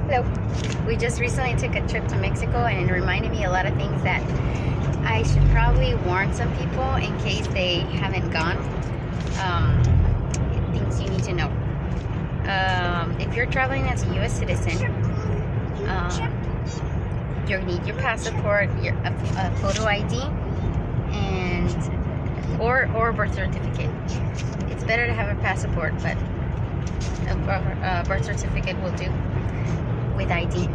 Hello. We just recently took a trip to Mexico, and it reminded me a lot of things that I should probably warn some people in case they haven't gone. Things you need to know. If you're traveling as a U.S. citizen, you need your passport, a photo ID, and or birth certificate. It's better to have a passport, but a birth certificate will do with ID.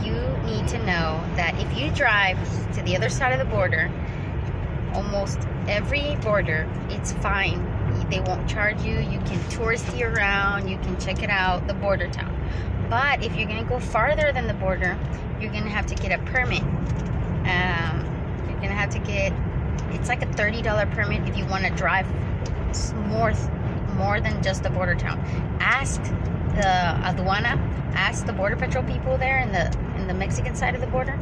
You need to know that if you drive to the other side of the border, almost every border, it's fine. They won't charge you. You can touristy around. You can check it out, the border town. But if you're going to go farther than the border, you're going to have to get a permit. You're going to have to get, it's like a $30 permit if you want to drive more than just the border town. Ask the aduana, ask the border patrol people there in the Mexican side of the border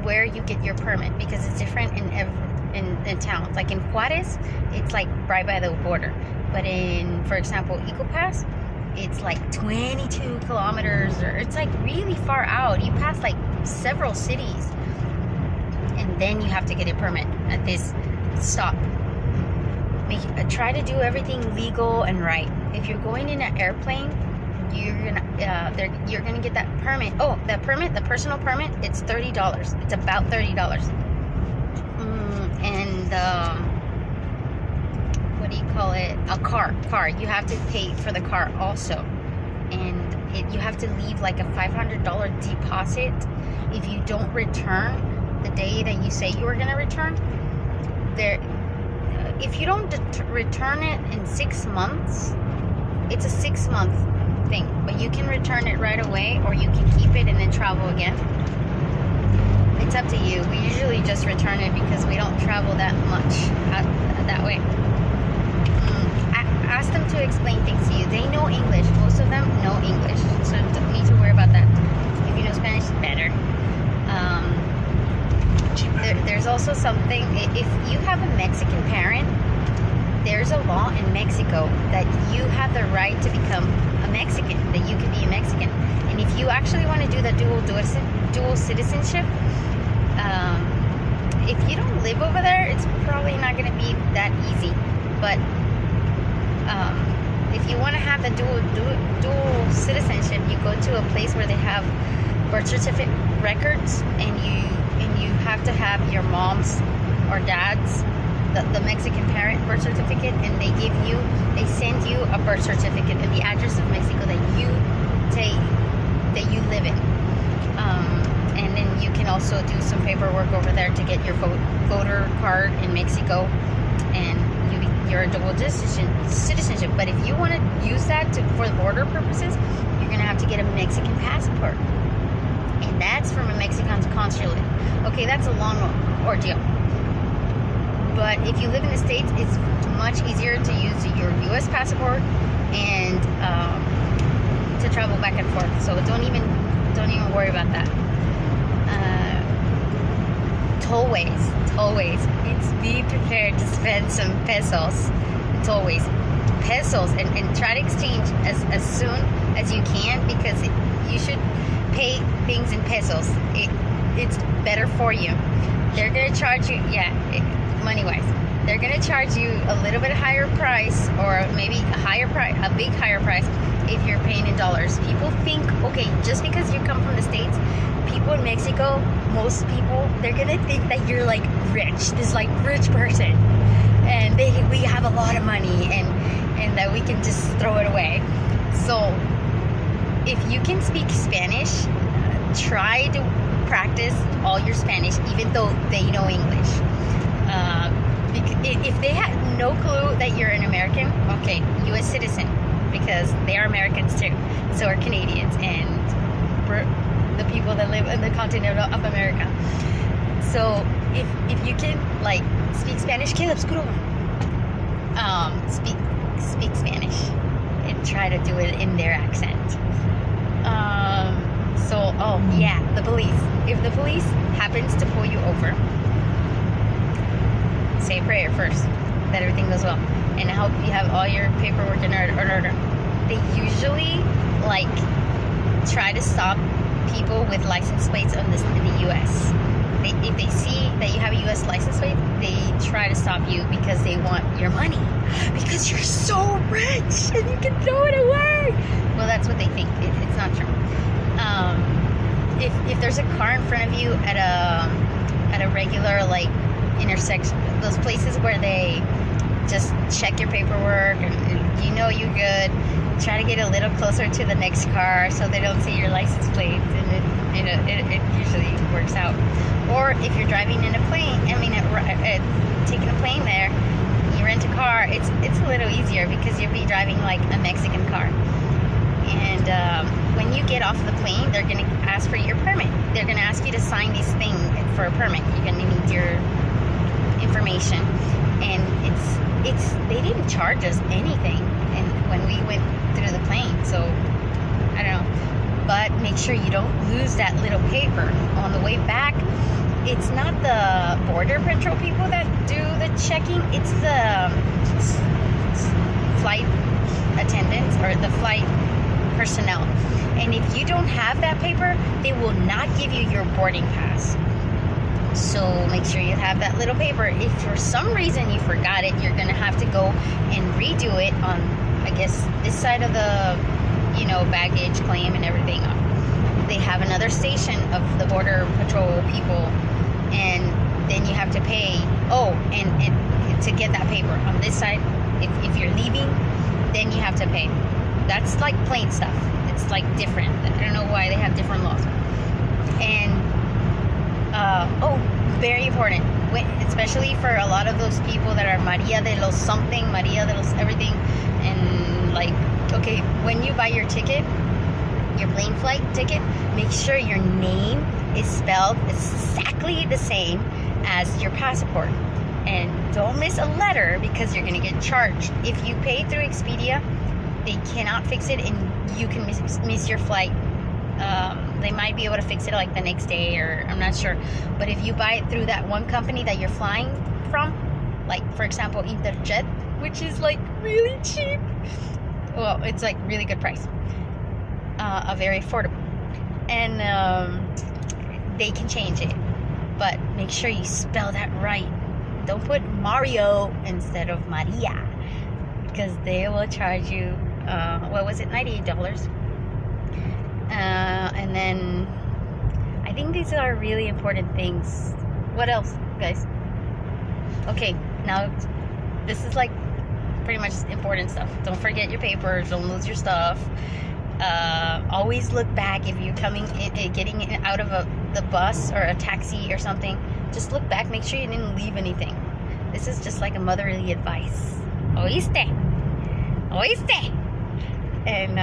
where you get your permit, because it's different in towns. Like in Juarez, it's like right by the border, but in, for example, Eagle Pass, it's like 22 kilometers, or it's like really far out. You pass like several cities, and then you have to get a permit at this stop. Try to do everything legal and right. If you're going in an airplane, you're gonna get that permit. Oh, that permit, the personal permit, it's $30. It's about $30. What do you call it? A car. You have to pay for the car also, and you have to leave like a $500 deposit if you don't return the day that you say you were gonna return. If you don't return it in 6 months, it's a 6-month thing, but you can return it right away, or you can keep it and then travel again. It's up to you. We usually just return it because we don't travel that much that way. Ask them to explain things to you. They know English. Most of them know English, so you don't need to worry about that. If you know Spanish, better. There's also something, if you have a Mexican parent, there's a law in Mexico that you have the right to become a Mexican, that you can be a Mexican. And if you actually want to do the dual citizenship, if you don't live over there, it's probably not going to be that easy. But if you want to have the dual citizenship, you go to a place where they have birth certificate records, and you have to have your mom's or dad's, the Mexican parent birth certificate, and they send you a birth certificate and the address of Mexico that you live in. And then you can also do some paperwork over there to get your voter card in Mexico, and you're a dual citizenship. But if you want to use that for border purposes, you're going to have to get a Mexican passport. And that's from a Mexican consulate. Okay, that's a long ordeal. But if you live in the States, it's much easier to use your U.S. passport and to travel back and forth. So don't even worry about that. Tollways. It's be prepared to spend some pesos. Tollways, pesos, and try to exchange as soon as you can, because you should pay things in pesos. It's better for you. They're gonna charge you, money-wise. They're gonna charge you a little bit higher price, or maybe a big higher price if you're paying in dollars. People think, okay, just because you come from the States, people in Mexico, most people, they're gonna think that you're like rich, this like rich person, and we have a lot of money, and that we can just throw it away. So if you can speak Spanish, try to practice all your Spanish, even though they know English. If they had no clue that you're an American, okay, U.S. citizen, because they are Americans too, so are Canadians, and we're the people that live in the continent of America. So if you can like speak Spanish, Caleb, scoot over. Speak Spanish and try to do it in their accent. The police. If the police happens to pull you over, say a prayer first that everything goes well, and I hope you have all your paperwork in order. They usually like try to stop people with license plates in the U.S. If they see that you have a U.S. license plate, they try to stop you because they want your money. Because you're so rich and you can throw it away. Well, that's what they think. It's not true. If there's a car in front of you at a regular like intersection, those places where they just check your paperwork and you know you're good, try to get a little closer to the next car so they don't see your license plate, and it usually works out. Or if you're driving in a plane, taking a plane there, you rent a car, it's a little easier because you'll be driving like a Mexican car. And when you get off the plane, they're going to ask for your permit. They're going to ask you to sign this thing for a permit. You're going to need your information. And they didn't charge us anything and when we went through the plane, so I don't know. But make sure you don't lose that little paper on the way back. It's not the border patrol people that do the checking, it's the flight attendants or the flight personnel. And if you don't have that paper, they will not give you your boarding pass. So make sure you have that little paper. If for some reason you forgot it, you're gonna have to go and redo it on, I guess, this side of the, baggage claim and everything. They have another station of the border patrol people, and then you have to pay. Oh, and to get that paper on this side, if you're leaving, then you have to pay. That's like plane stuff. It's like different. I don't know why they have different laws. And very important, especially for a lot of those people that are Maria de los something, Maria de los everything, and like, okay, when you buy your ticket, your plane flight ticket, make sure your name is spelled exactly the same as your passport. And don't miss a letter because you're going to get charged. If you pay through Expedia, they cannot fix it and you can miss your flight. They might be able to fix it like the next day, or I'm not sure. But if you buy it through that one company that you're flying from, like for example Interjet, which is like really cheap, well, it's like really good price, very affordable, and they can change it. But make sure you spell that right. Don't put Mario instead of Maria, because they will charge you what was it, $98. And then I think these are really important things. What else, guys? Okay, now this is like pretty much important stuff. Don't forget your papers. Don't lose your stuff. Always look back if you're getting out of the bus or a taxi or something. Just look back. Make sure you didn't leave anything. This is just like a motherly advice. Oíste? Oíste? And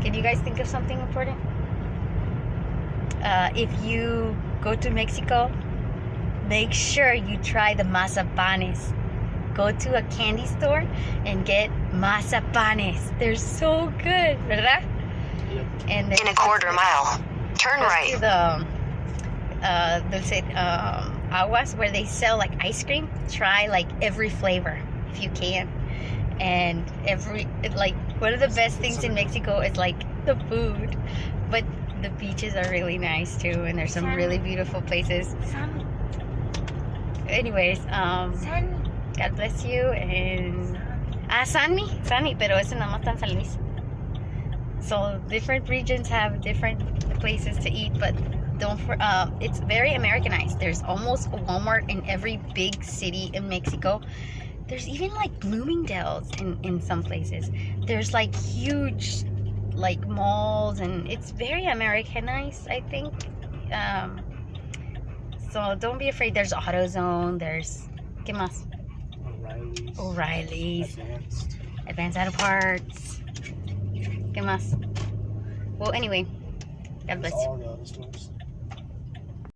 can you guys think of something important? If you go to Mexico, make sure you try the mazapanes. Go to a candy store and get mazapanes. They're so good, ¿verdad? Yep. And In a quarter mile, turn right. To the aguas where they sell like ice cream. Try like every flavor if you can. And one of the best things in Mexico is like the food, but the beaches are really nice too, and there's some really beautiful places. Anyways, God bless you, and Sanmi, pero eso nada más está en San Luis. So different regions have different places to eat, but it's very Americanized. There's almost a Walmart in every big city in Mexico. There's even like Bloomingdale's in some places. There's like huge like malls, and it's very Americanized, I think. So don't be afraid. There's AutoZone. There's ¿qué más? O'Reilly's. Advanced Auto Parts. ¿Qué más? Well, anyway, God bless you.